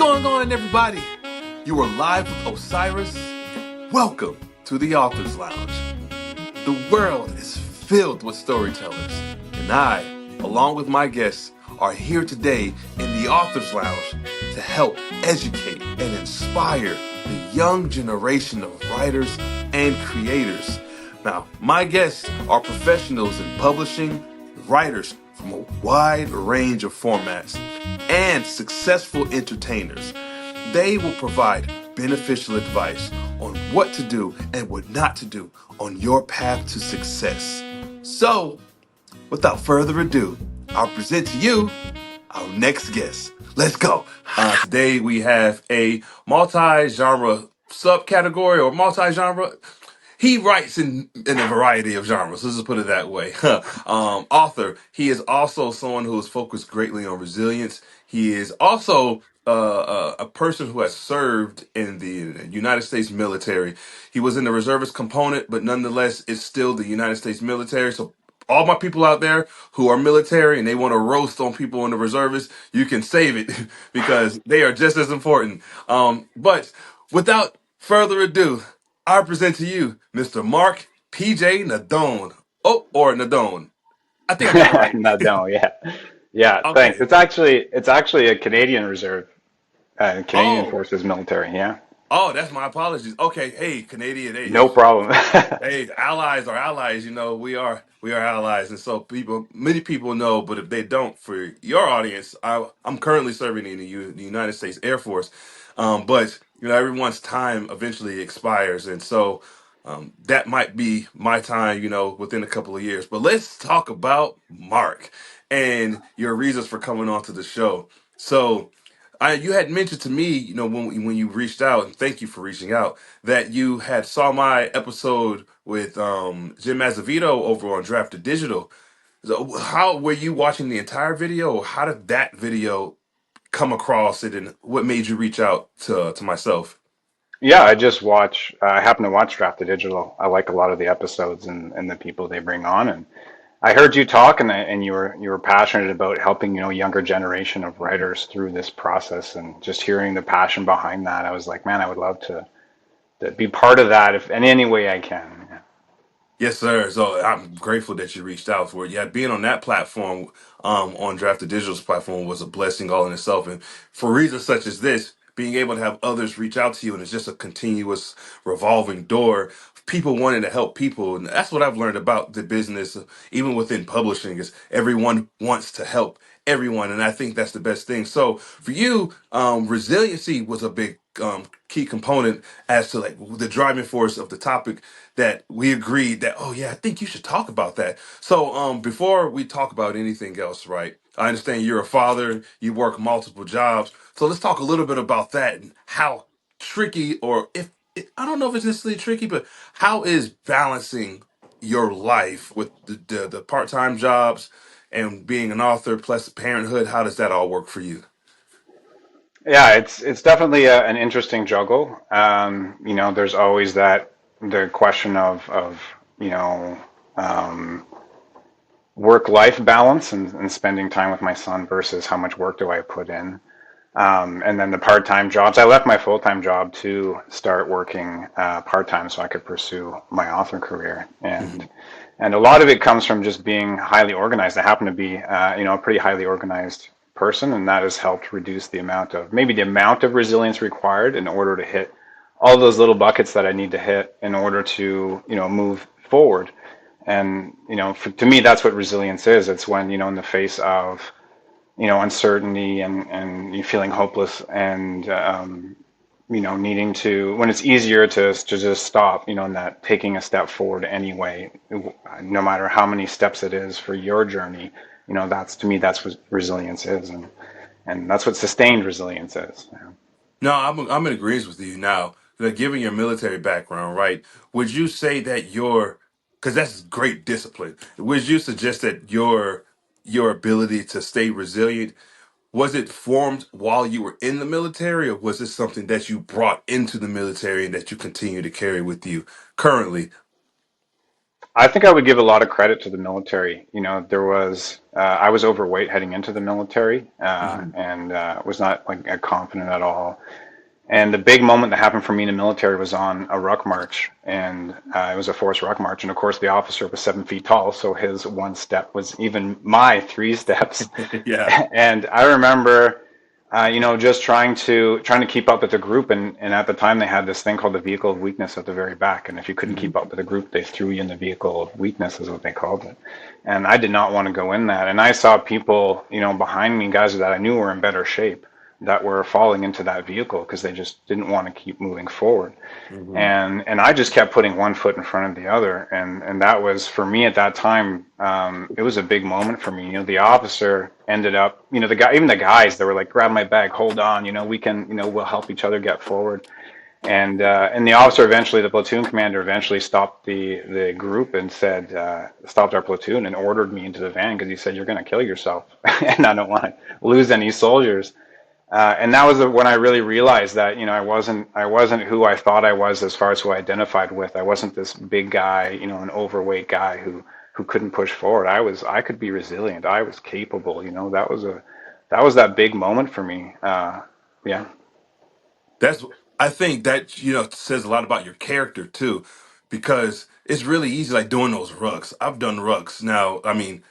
going on, everybody? You are live with Osiris. Welcome to the Author's Lounge. The world is filled with storytellers, and I, along with my guests, are here today in the Author's Lounge to help educate and inspire the young generation of writers and creators. Now, my guests are professionals in publishing, writers from a wide range of formats, and successful entertainers. They will provide beneficial advice on what to do and what not to do on your path to success. So, without further ado, I'll present to you our next guest. Let's go. Today we have a multi-genre subcategory or multi-genre. He writes in a variety of genres. Let's just put it that way. Author. He is also someone who is focused greatly on resilience. He is also a person who has served in the United States military. He was in the reservist component, but nonetheless, it's still the United States military. So all my people out there who are military and they want to roast on people in the reservists, you can save it because they are just as important. But without further ado, I present to you Mr. Mark PJ Nadon. Oh, or Nadon. I think I got it right. No, yeah, yeah. Thanks. Okay. It's actually a Canadian Reserve, Canadian Oh, Forces military. Yeah, oh, that's my apologies. Okay, hey, Canadian, hey, no problem. hey, allies are allies. We are allies, and so many people know, but if they don't, for your audience, I'm currently serving in the United States Air Force, but everyone's time eventually expires, and so that might be my time, within a couple of years. But let's talk about Mark and your reasons for coming onto the show. So. You had mentioned to me, when you reached out, and thank you for reaching out, that you had saw my episode with Jim Azevedo over on Drafted Digital. So how were you watching the entire video, or how did that video come across it, and what made you reach out to myself? Yeah, I just watch. I happen to watch Draft the Digital. I like a lot of the episodes and the people they bring on. And I heard you talk, and you were passionate about helping younger generation of writers through this process. And just hearing the passion behind that, I was like, man, I would love to be part of that if in any way I can. Yeah. Yes, sir. So I'm grateful that you reached out for it. Yeah, being on that platform, on Drafted Digital's platform was a blessing all in itself. And for reasons such as this, being able to have others reach out to you, and it's just a continuous revolving door of people wanting to help people. And that's what I've learned about the business, even within publishing, is everyone wants to help everyone. And I think that's the best thing. So for you, resiliency was a big key component as to like the driving force of the topic that we agreed that, oh yeah, I think you should talk about that. So before we talk about anything else, right? I understand you're a father, you work multiple jobs. So let's talk a little bit about that and how tricky, or if I don't know if it's necessarily tricky, but how is balancing your life with the part-time jobs and being an author plus parenthood, how does that all work for you? Yeah, it's definitely an interesting juggle. There's always the question of you know um, work-life balance and spending time with my son versus how much work do I put in. And then the part-time jobs. I left my full-time job to start working part-time so I could pursue my author career. Mhm. And a lot of it comes from just being highly organized. I happen to be, a pretty highly organized person, and that has helped reduce the amount of resilience required in order to hit all those little buckets that I need to hit in order to, move forward. And, to me, that's what resilience is. It's when, in the face of, uncertainty and you feeling hopeless and, needing to, when it's easier to just stop, and that taking a step forward anyway, no matter how many steps it is for your journey, that's to me, that's what resilience is. And that's what sustained resilience is. No, I'm in agreement with you now. Like, given your military background, right? Would you say that because that's great discipline. Would you suggest that your ability to stay resilient, was it formed while you were in the military, or was it something that you brought into the military and that you continue to carry with you currently? I think I would give a lot of credit to the military. You know, I was overweight heading into the military, Hmm. and was not like confident at all. And the big moment that happened for me in the military was on a ruck march, and it was a forced ruck march. And of course, the officer was 7 feet tall, so his one step was even my three steps. Yeah. And I remember, just trying to keep up with the group, and at the time they had this thing called the vehicle of weakness at the very back, and if you couldn't Hmm. keep up with the group, they threw you in the vehicle of weakness, is what they called it. And I did not want to go in that, and I saw people, behind me, guys that I knew were in better shape, that were falling into that vehicle because they just didn't want to keep moving forward. Hmm. And I just kept putting one foot in front of the other, and that was for me at that time. It was a big moment for me. The officer ended up, the guy, even the guys, they were like, grab my bag, hold on, we can, we'll help each other get forward. And the officer eventually, the platoon commander eventually stopped the group and said, stopped our platoon and ordered me into the van because he said, you're going to kill yourself, and I don't want to lose any soldiers. And that was when I really realized that I wasn't who I thought I was as far as who I identified with. I wasn't this big guy, an overweight guy who couldn't push forward. I could be resilient. I was capable. That was that big moment for me. Yeah. That's I think that says a lot about your character too, because it's really easy like doing those rucks. I've done rucks now. I mean,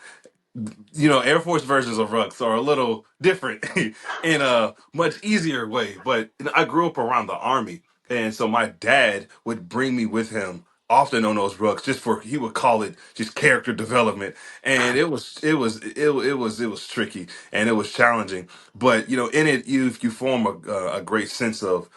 Air Force versions of rucks are a little different in a much easier way. But I grew up around the Army, and so my dad would bring me with him often on those rucks, just for he would call it just character development, and it was tricky and it was challenging. But in it you form a great sense of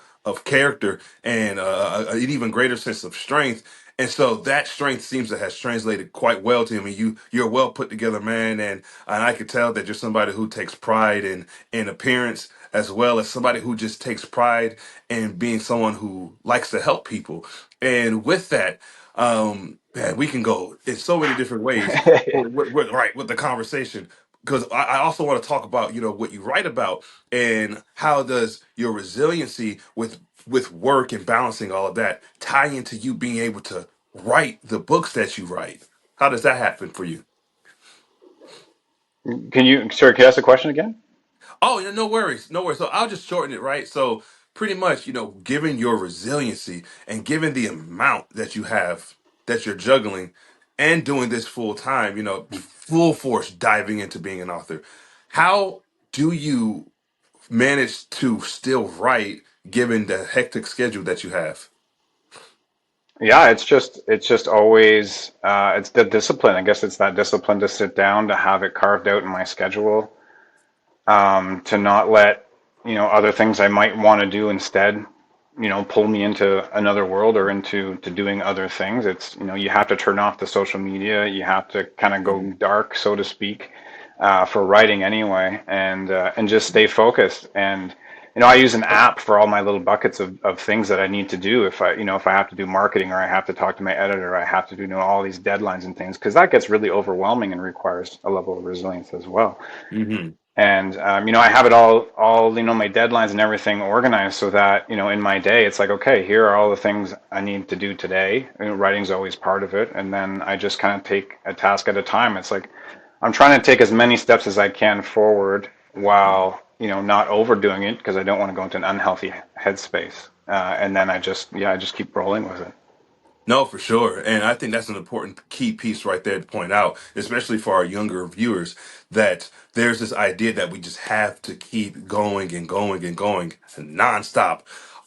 character and an even greater sense of strength, and so that strength seems to has translated quite well to him. And you're a well put together man, and I could tell that you're somebody who takes pride in appearance, as well as somebody who just takes pride in being someone who likes to help people. And with that, man, we can go in so many different ways. Right with the conversation. Because I also want to talk about what you write about and how does your resiliency with work and balancing all of that tie into you being able to write the books that you write? How does that happen for you? Can you ask the question again? Oh, yeah, no worries, no worries. So I'll just shorten it, right? So pretty much, given your resiliency and given the amount that you have that you're juggling and doing this full time, full force diving into being an author, how do you manage to still write given the hectic schedule that you have? Yeah, it's just always it's the discipline. I guess it's that discipline to sit down, to have it carved out in my schedule, to not let other things I might want to do instead pull me into another world or into doing other things. It's you have to turn off the social media. You have to kind of go Mhm. dark, so to speak, for writing anyway, and just stay focused. And I use an app for all my little buckets of things that I need to do. If I have to do marketing, or I have to talk to my editor, I have to do all these deadlines and things, because that gets really overwhelming and requires a level of resilience as well. Mhm. And I have it all my deadlines and everything organized so that in my day it's like, okay, here are all the things I need to do today. Writing's always part of it, and then I just kind of take a task at a time. It's like I'm trying to take as many steps as I can forward while not overdoing it, because I don't want to go into an unhealthy headspace. And then I just keep rolling with it. No, for sure. And I think that's an important key piece right there to point out, especially for our younger viewers, that there's this idea that we just have to keep going and going and going nonstop,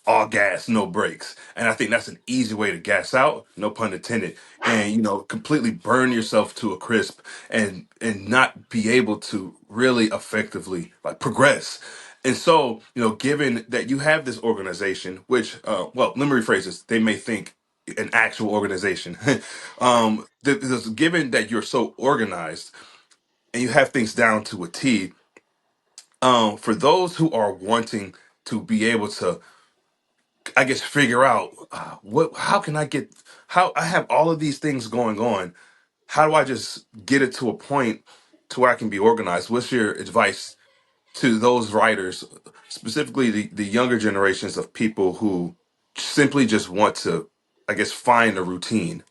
all gas, no brakes. And I think that's an easy way to gas out, no pun intended, and completely burn yourself to a crisp and not be able to really effectively like progress. And so, given that you have this organization, which, well, let me rephrase this, they may think an actual organization. Given that you're so organized and you have things down to a T, for those who are wanting to be able to, I guess, figure out how can I get, how I have all of these things going on. How do I just get it to a point to where I can be organized? What's your advice to those writers, specifically the younger generations of people who simply just want to, I guess, find a routine?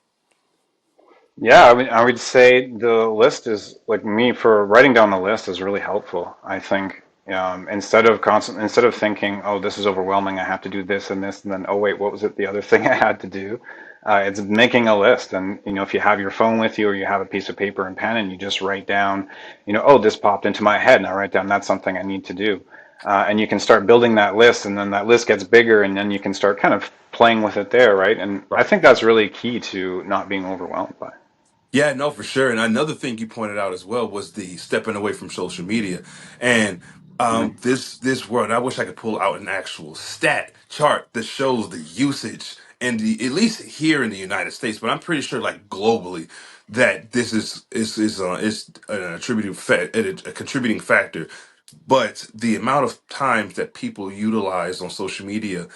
Yeah, I would say the list is like me for writing down the list is really helpful. I think instead of thinking, oh, this is overwhelming, I have to do this and this, and then oh wait, what was it the other thing I had to do? It's making a list, and if you have your phone with you or you have a piece of paper and pen, and you just write down, oh, this popped into my head, and I write down that's something I need to do, and you can start building that list, and then that list gets bigger, and then you can start kind of playing with it there, right? And I Right. think that's really key to not being overwhelmed by. Yeah, no, for sure. And another thing you pointed out as well was the stepping away from social media. And Mhm. this world, I wish I could pull out an actual stat chart that shows the usage and the at least here in the United States, but I'm pretty sure like globally that this is an a contributing factor, but the amount of times that people utilize on social media,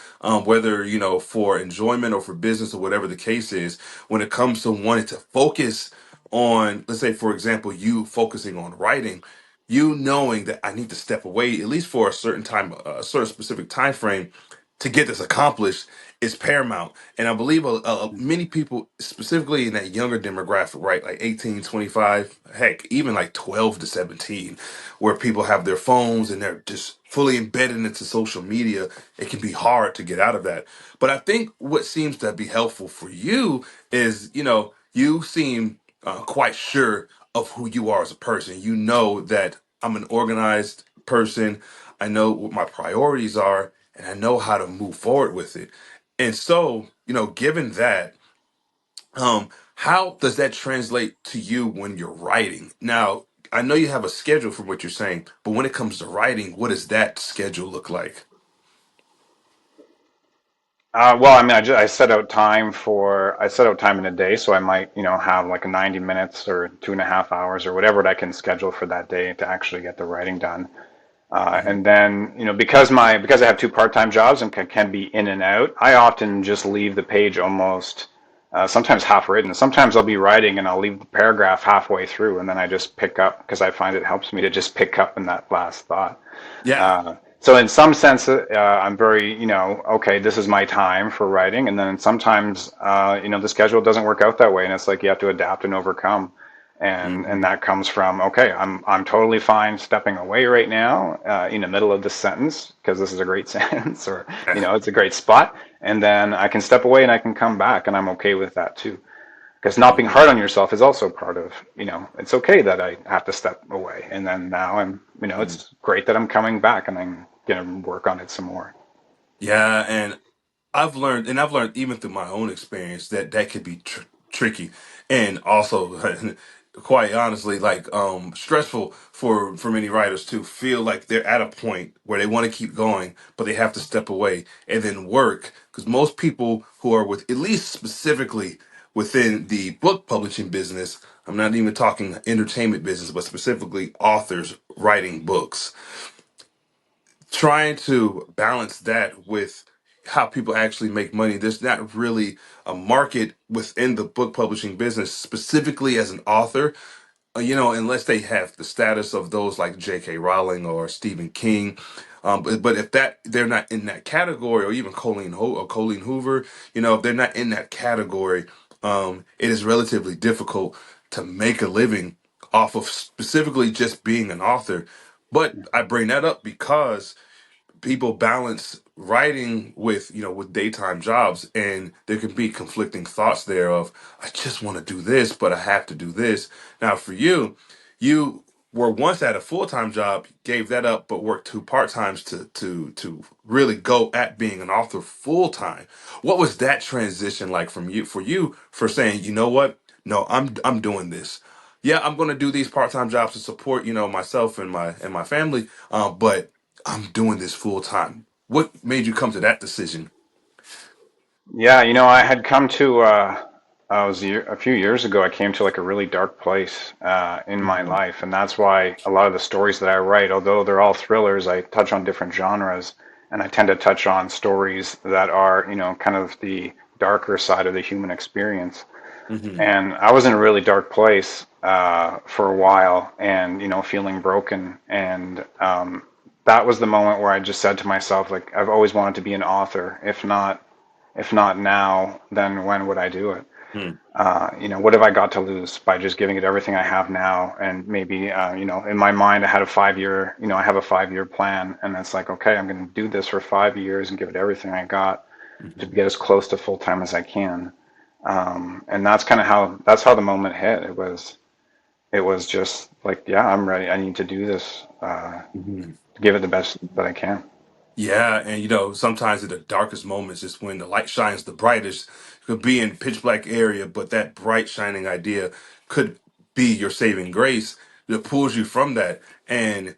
whether for enjoyment or for business or whatever the case is, when it comes to wanting to focus on, let's say, for example, you focusing on writing, you knowing that I need to step away at least for a certain time, a certain specific time frame to get this accomplished is paramount. And I believe many people, specifically in that younger demographic, right, like 18, 25, heck, even like 12 to 17, where people have their phones and they're just fully embedded into social media, it can be hard to get out of that. But I think what seems to be helpful for you is, you seem quite sure of who you are as a person. You know that I'm an organized person. I know what my priorities are, and I know how to move forward with it. And so, given that, how does that translate to you when you're writing? Now, I know you have a schedule for what you're saying, but when it comes to writing, what does that schedule look like? Well, I mean, I set out time in a day, so I might, have like a 90 minutes or 2.5 hours or whatever that I can schedule for that day to actually get the writing done. Hmm. And then, because I have two part-time jobs and can be in and out, I often just leave the page almost sometimes half written. Sometimes I'll be writing and I'll leave the paragraph halfway through, and then I just pick up because I find it helps me to just pick up in that last thought. Yeah. So in some sense, I'm very, okay, this is my time for writing. And then sometimes, the schedule doesn't work out that way. And it's like you have to adapt and overcome. And Hmm. that comes from, okay, I'm totally fine stepping away right now in the middle of this sentence because this is a great sentence or, it's a great spot. And then I can step away and I can come back and I'm okay with that too. Because not being hard on yourself is also part of, it's okay that I have to step away. And then now it's great that I'm coming back and I'm going to work on it some more. Yeah, and I've learned even through my own experience that that could be tricky, and also, quite honestly, like stressful for many writers to feel like they're at a point where they want to keep going, but they have to step away and then work. Because most people who are with, at least specifically within the book publishing business, I'm not even talking entertainment business, but specifically authors writing books, trying to balance that with how people actually make money. There's not really a market within the book publishing business, specifically as an author, unless they have the status of those like J.K. Rowling or Stephen King. But if that they're not in that category, or even Colleen Hoover, if they're not in that category, it is relatively difficult to make a living off of specifically just being an author. But I bring that up because people balance writing with with daytime jobs, and there can be conflicting thoughts there of, I just want to do this but I have to do this. Now for you, you were once at a full-time job, gave that up, but worked two part-times to really go at being an author full-time. What was that transition like from you for saying, you know what, no, I'm doing this. Yeah, I'm going to do these part-time jobs to support myself and my family, but I'm doing this full time. What made you come to that decision? Yeah, I had come to, a few years ago, I came to like a really dark place in my Hmm. life. And that's why a lot of the stories that I write, although they're all thrillers, I touch on different genres. And I tend to touch on stories that are, kind of the darker side of the human experience. Hmm. And I was in a really dark place for a while and, feeling broken. And that was the moment where I just said to myself, like, I've always wanted to be an author. If not now, then when would I do it? Mm, What have I got to lose by just giving it everything I have now? And maybe, in my mind, I had a 5 year, I have a 5 year plan, and it's like, okay, I'm going to do this for 5 years and give it everything I got to mhm. get as close to full time as I can. And that's kind of that's how the moment hit. It was just like, yeah, I'm ready. I need to do this, Mhm. give it the best that I can. Yeah, and sometimes in the darkest moments is when the light shines the brightest. It could be in pitch black area, but that bright shining idea could be your saving grace that pulls you from that. And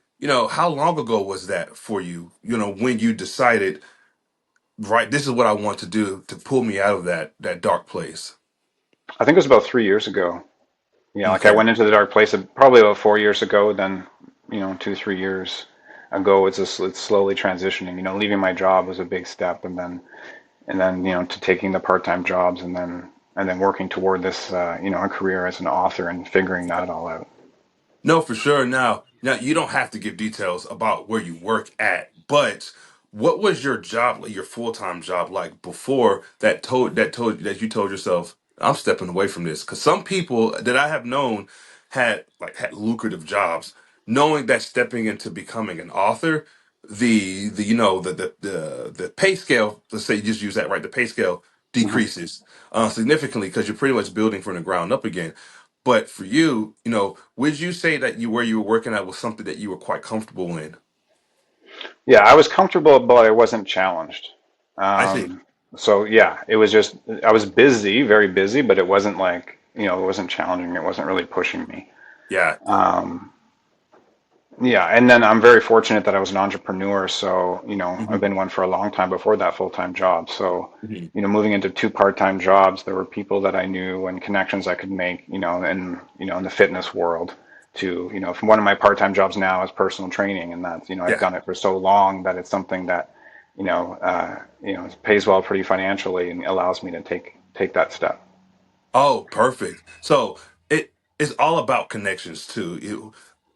how long ago was that for you? When you decided, right, this is what I want to do to pull me out of that dark place. I think it was about 3 years ago. Yeah, like I Okay. went into the dark place probably about 4 years ago. Then, 2, 3 years ago, it's slowly transitioning. Leaving my job was a big step, and then to taking the part-time jobs, and then working toward this, a career as an author and figuring that all out. No, for sure. Now you don't have to give details about where you work at, but what was your job, like your full time job, like before that you told yourself, I'm stepping away from this? Because some people that I have known had lucrative jobs, knowing that stepping into becoming an author, the the pay scale. Let's say you just use that right. The pay scale Mhm. decreases significantly because you're pretty much building from the ground up again. But for you, would you say that where you were working at was something that you were quite comfortable in? Yeah, I was comfortable, but I wasn't challenged. I see. So yeah, it was just I was busy, very busy, but it wasn't like, it wasn't challenging. It wasn't really pushing me. Yeah. Um, Yeah, and then I'm very fortunate that I was an entrepreneur. So, I've Hmm. been one for a long time before that full-time job. So, Hmm. moving into two part-time jobs, there were people that I knew and connections I could make, in the fitness world to, from one of my part-time jobs now is personal training. And that's, I've Yeah. done it for so long that it's something that, pays well pretty financially and allows me to take that step. Oh, perfect. So it's all about connections too.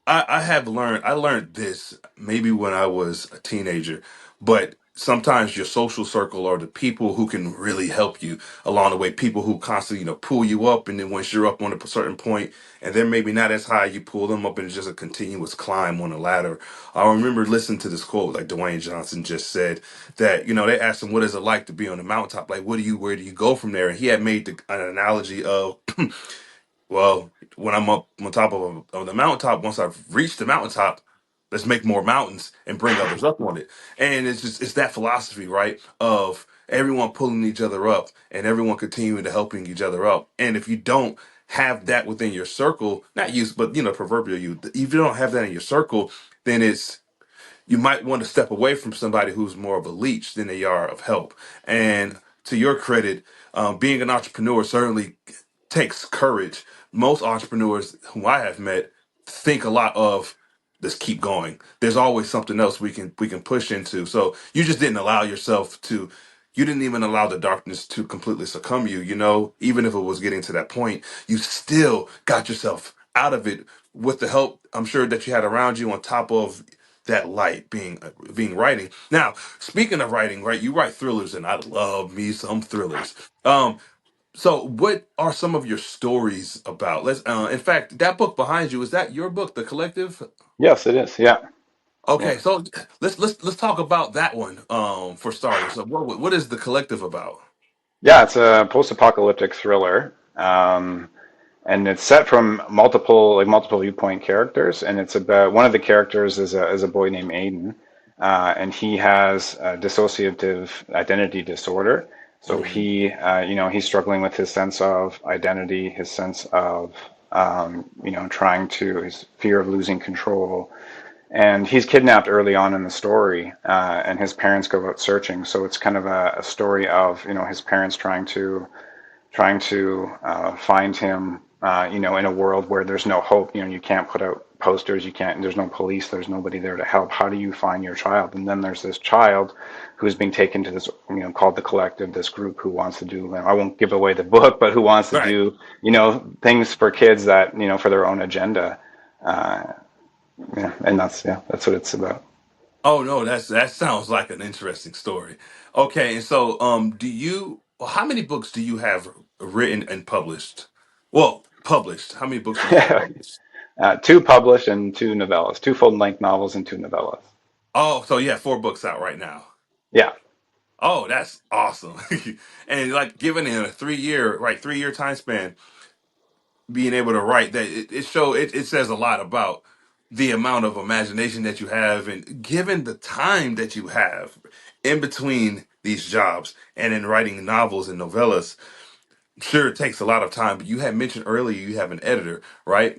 I learned this maybe when I was a teenager, but sometimes your social circle are the people who can really help you along the way. People who constantly, pull you up, and then once you're up on a certain point, and they're maybe not as high, you pull them up, and it's just a continuous climb on a ladder. I remember listening to this quote, like Dwayne Johnson just said that they asked him what is it like to be on the mountaintop, like where do you go from there, and he had made an analogy of well, when I'm up on top of the mountaintop, once I've reached the mountaintop, let's make more mountains and bring others up on it. And it's that philosophy, right? Of everyone pulling each other up and everyone continuing to helping each other up. And if you don't have that within your circle, not you, but proverbial you, if you don't have that in your circle, then you might want to step away from somebody who's more of a leech than they are of help. And to your credit, being an entrepreneur certainly takes courage. Most entrepreneurs who I have met think a lot of let's keep going. There's always something else we can push into. So you just didn't allow yourself to. You didn't even allow the darkness to completely succumb you. Even if it was getting to that point, you still got yourself out of it with the help I'm sure that you had around you, on top of that light being writing. Now, speaking of writing, right? You write thrillers, and I love me some thrillers. So what are some of your stories about? In fact, that book behind you, is that your book, The Collective? Yes, it is. Yeah. Yeah. Okay, so let's talk about that one. For starters, so what is The Collective about? Yeah, it's a post-apocalyptic thriller. And it's set from multiple viewpoint characters, and it's about one of the characters is a boy named Aiden, and he has a dissociative identity disorder. So Hmm. he's struggling with his sense of identity, his sense of trying to his fear of losing control, and he's kidnapped early on in the story, and his parents go out searching. So it's kind of a story of his parents trying to find him, in a world where there's no hope. You can't put out posters, you can't. There's no police, there's nobody there to help. How do you find your child? And then there's this child who's being taken to this, called the Collective, this group who wants to do. I won't give away the book, but who wants to Right. do, things for kids that for their own agenda. Uh, yeah, and that's what it's about. Oh no, that sounds like an interesting story. Okay, and so well, how many books do you have written and published? Well, published. How many books do you have published? Two published and two novellas, two full-length novels and two novellas. Oh, so you have 4 books out right now. Yeah, Oh, that's awesome. And like given in a 3 year, right, 3 year time span, being able to write that it says a lot about the amount of imagination that you have and given the time that you have in between these jobs and in writing novels and novellas. Sure, it takes a lot of time, but you had mentioned earlier you have an editor, right?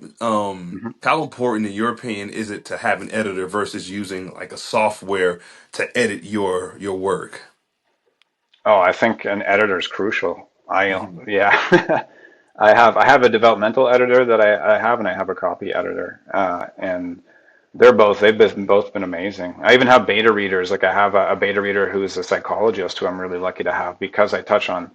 hmm. How important, in your opinion, is it to have an editor versus using like a software to edit your work? Oh, I think an editor is crucial. Mhm. Yeah, I have a developmental editor that I have, and I have a copy editor, and they've both been amazing. I even have beta readers. Like I have a beta reader who's a psychologist who I'm really lucky to have because I touch on,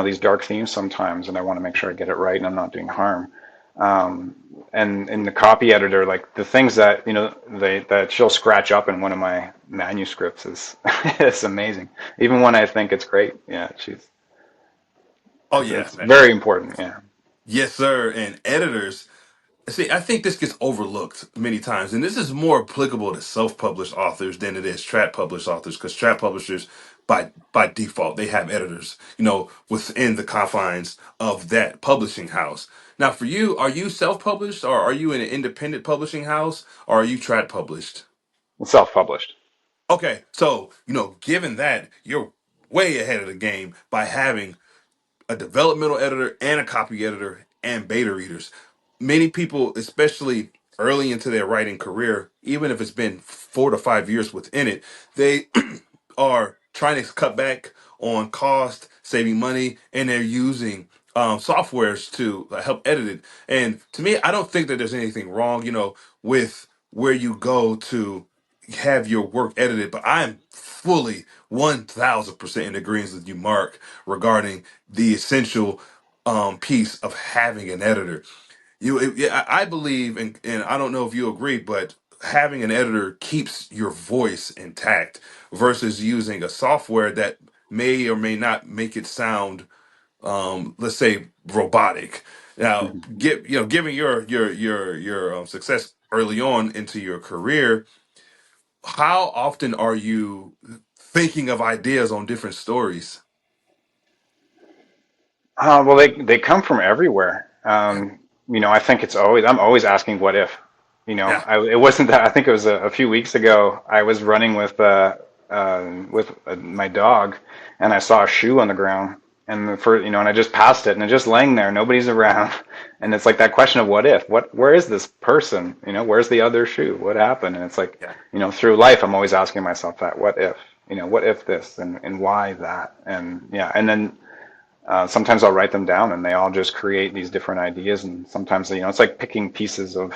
these dark themes sometimes, and I want to make sure I get it right and I'm not doing harm. Um, and in the copy editor, like the things that that she'll scratch up in one of my manuscripts is it's amazing. Even when I think it's great, yeah, Oh yeah, it's very important. Yeah. yes, sir. And editors. See, I think this gets overlooked many times, and this is more applicable to self-published authors than it is trad-published authors, because trad publishers, by default, they have editors, within the confines of that publishing house. Now, for you, are you self-published, or are you in an independent publishing house, or are you trad-published? Self-published. Okay, so given that, you're way ahead of the game by having a developmental editor and a copy editor and beta readers. Many people, especially early into their writing career, even if it's been 4 to 5 years within it, they are trying to cut back on cost, saving money, and they're using softwares to help edit it. And to me, I don't think that there's anything wrong, with where you go to have your work edited. But I'm fully 1,000% in agreement with you, Mark, regarding the essential piece of having an editor. Yeah, I believe, and I don't know if you agree, but having an editor keeps your voice intact versus using a software that may or may not make it sound, let's say, robotic. Now, Mhm. given your success early on into your career, how often are you thinking of ideas on different stories? Well, they come from everywhere. Yeah, I think I'm always asking what if. yeah, It wasn't that. I think it was a few weeks ago. I was running with my dog, and I saw a shoe on the ground, and I just passed it, and it's just laying there. Nobody's around, and it's like that question of what if? Where is this person? Where's the other shoe? What happened? And it's like, yeah. through life, I'm always asking myself that what if? What if this and why that? And yeah, and then sometimes I'll write them down and they all just create these different ideas. And sometimes, it's like picking pieces of,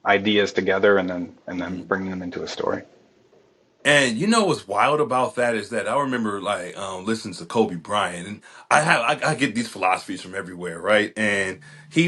ideas together and then Mhm. bringing them into a story. And what's wild about that is that I remember like listening to Kobe Bryant, and I get these philosophies from everywhere, right? And he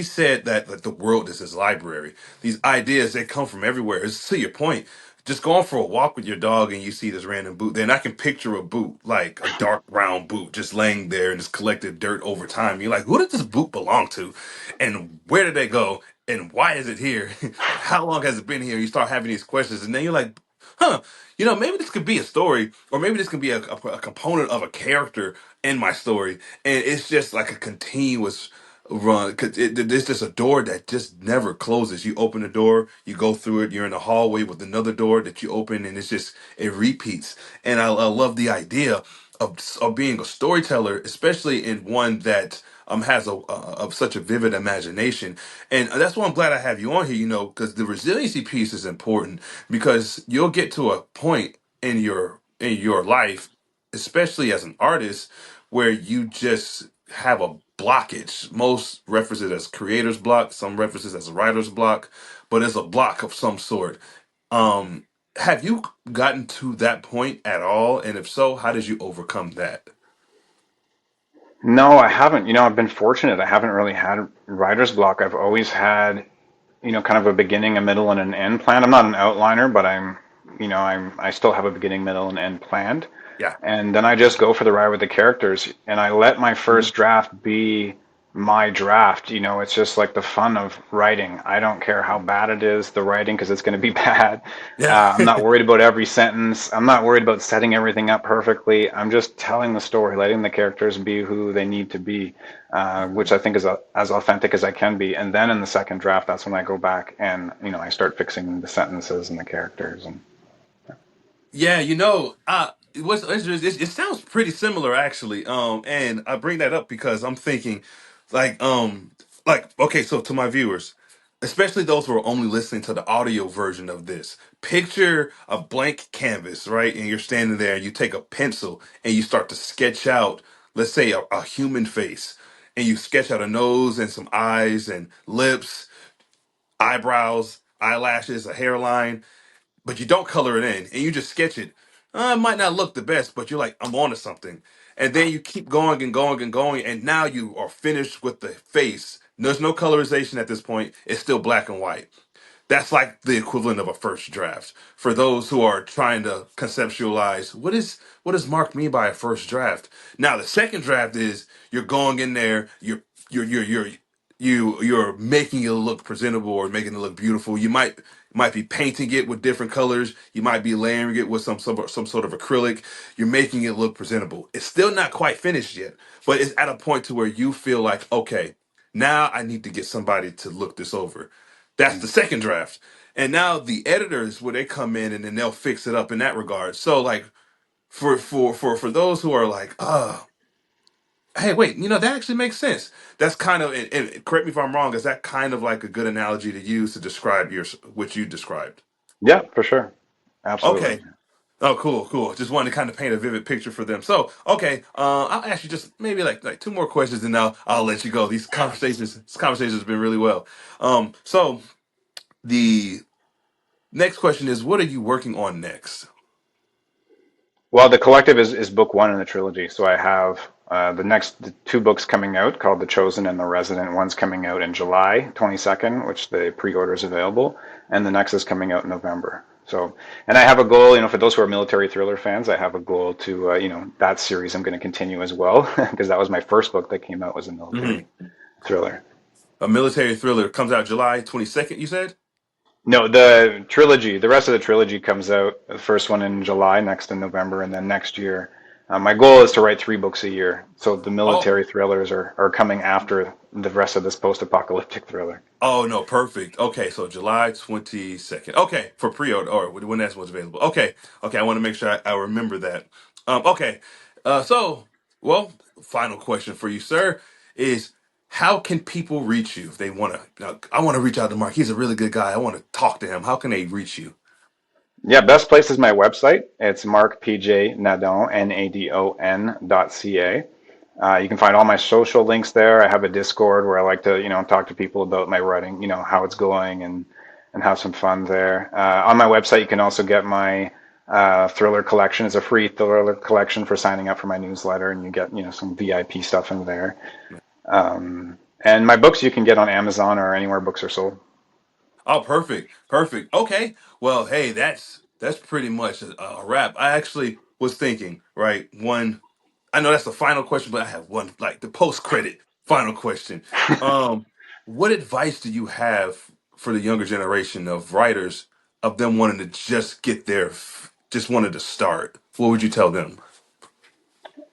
said that like the world is his library. These ideas they come from everywhere. It's to your point. Just going for a walk with your dog and you see this random boot, then I can picture a boot like a dark brown boot just laying there and it's collected dirt over time. You're like, who did this boot belong to, and where did they go, and why is it here, and how long has it been here? You start having these questions, and then you're like, huh, maybe this could be a story, or maybe this could be a component of a character in my story, and it's just like a continuous run. Because there's just a door that just never closes. You open the door, you go through it, you're in the hallway with another door that you open, and it repeats. And I love the idea of being a storyteller, especially in one that has of such a vivid imagination. And that's why I'm glad I have you on here, because the resiliency piece is important, because you'll get to a point in your life, especially as an artist, where you just have a blockage. Most reference it as creator's block, some references as a writer's block, but it's a block of some sort. Have you gotten to that point at all? And if so, how did you overcome that? No, I haven't. I've been fortunate. I haven't really had writer's block. I've always had, kind of a beginning, a middle, and an end plan. I'm not an outliner, but I still have a beginning, middle, and end planned, Yeah. and then I just go for the ride with the characters, and I let my Mhm. first draft be my draft. It's just like the fun of writing. I don't care how bad it is, the writing, because it's going to be bad. Yeah. I'm not worried about every sentence. I'm not worried about setting everything up perfectly. I'm just telling the story, letting the characters be who they need to be, which I think is as authentic as I can be. And then in the second draft, that's when I go back and I start fixing the sentences and the characters. And Yeah, what's interesting, it sounds pretty similar actually. And I bring that up because I'm thinking, like, okay, so to my viewers, especially those who are only listening to the audio version of this, picture a blank canvas, right? And you're standing there, and you take a pencil and you start to sketch out, let's say, a human face, and you sketch out a nose and some eyes and lips, eyebrows, eyelashes, a hairline, but you don't color it in and you just sketch it. It might not look the best, but you're like, I'm onto something. And then you keep going and going and going, and now you are finished with the face. There's no colorization at this point. It's still black and white. That's like the equivalent of a first draft for those who are trying to conceptualize what does Mark mean by a first draft. Now the second draft is you're going in there, you're making it look presentable or making it look beautiful. You might be painting it with different colors. You might be layering it with some sort of acrylic. You're making it look presentable. It's still not quite finished yet, but it's at a point to where you feel like, okay, now I need to get somebody to look this over. That's the second draft. And now the editors, where they come in and then they'll fix it up in that regard. So like for those who are like, hey, wait, that actually makes sense. That's kind of, and correct me if I'm wrong, is that kind of like a good analogy to use to describe what you described? yeah, for sure, absolutely. Okay. Oh, cool, cool. Just wanted to kind of paint a vivid picture for them. So, okay, I'll ask you just maybe like two more questions, and I'll let you go. This conversations have been really well. So the next question is, what are you working on next? Well, the collective is book one in the trilogy. So I have the two books coming out called The Chosen and The Resident. One's coming out in July 22nd, which the pre-order is available, and the next is coming out in November. So, and I have a goal, for those who are military thriller fans, I have a goal to, that series I'm going to continue as well, because that was my first book that came out was a Hmm. military thriller. A military thriller comes out July 22nd, you said? No, the trilogy, the rest of the trilogy comes out, the first one in July, next in November, and then next year. My goal is to write 3 books a year. So the Oh, military thrillers are coming after the rest of this post-apocalyptic thriller. oh no, perfect. Okay, so July 22nd. Okay, for pre-order or when that's what's available. Okay, okay, I want to make sure I remember that. Okay, so well, final question for you, sir, is how can people reach you if they want to? I want to reach out to Mark. He's a really good guy. I want to talk to him. How can they reach you? Yeah, best place is my website. It's markpjnadon, Nadon.ca. You can find all my social links there. I have a Discord where I like to, talk to people about my writing, how it's going and have some fun there. On my website, you can also get my thriller collection. It's a free thriller collection for signing up for my newsletter, and you get, some VIP stuff in there. And my books you can get on Amazon or anywhere books are sold. Oh, perfect, perfect. Okay, well, hey, that's pretty much a wrap. I actually was thinking, right? One, I know that's the final question, but I have one, like the post credit final question. Um, what advice do you have for the younger generation of writers of them wanting to just get there, just wanted to start? What would you tell them?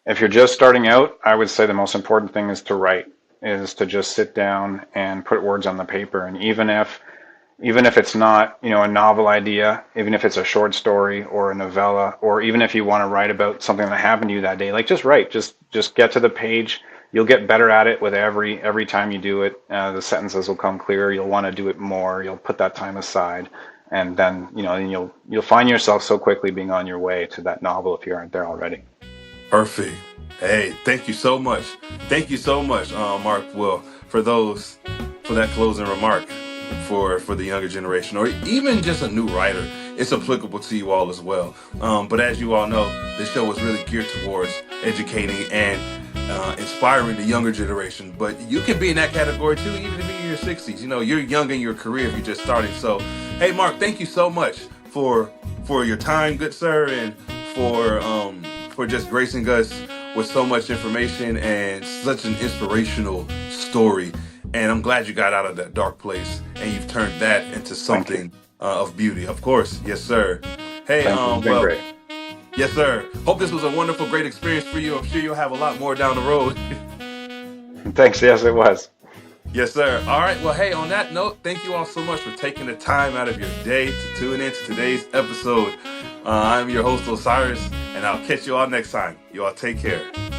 If you're just starting out, I would say the most important thing is to write, is to just sit down and put words on the paper. And even if it's not, a novel idea, even if it's a short story or a novella, or even if you want to write about something that happened to you that day, like just write, just get to the page. You'll get better at it with every time you do it. The sentences will come clearer. You'll want to do it more. You'll put that time aside, and then you'll find yourself so quickly being on your way to that novel if you aren't there already. Perfect. Hey, thank you so much. Thank you so much, Mark. Well, for that closing remark for the younger generation, or even just a new writer, it's applicable to you all as well. But as you all know, this show is really geared towards educating and inspiring the younger generation. But you can be in that category too, even if you're in your 60s. You're young in your career if you're just starting. So, hey, Mark, thank you so much for for your time, good sir, and for just gracing us with so much information and such an inspirational story. And I'm glad you got out of that dark place and you've turned that into Thank you. something of beauty. Of course, yes, sir. Hey, Thank you. It's been well, great. yes, sir. Hope this was a wonderful, great experience for you. I'm sure you'll have a lot more down the road. Thanks. Yes, it was. Yes, sir. All right. Well, hey, on that note, thank you all so much for taking the time out of your day to tune in to today's episode. I'm your host, Osiris, and I'll catch you all next time. You all take care.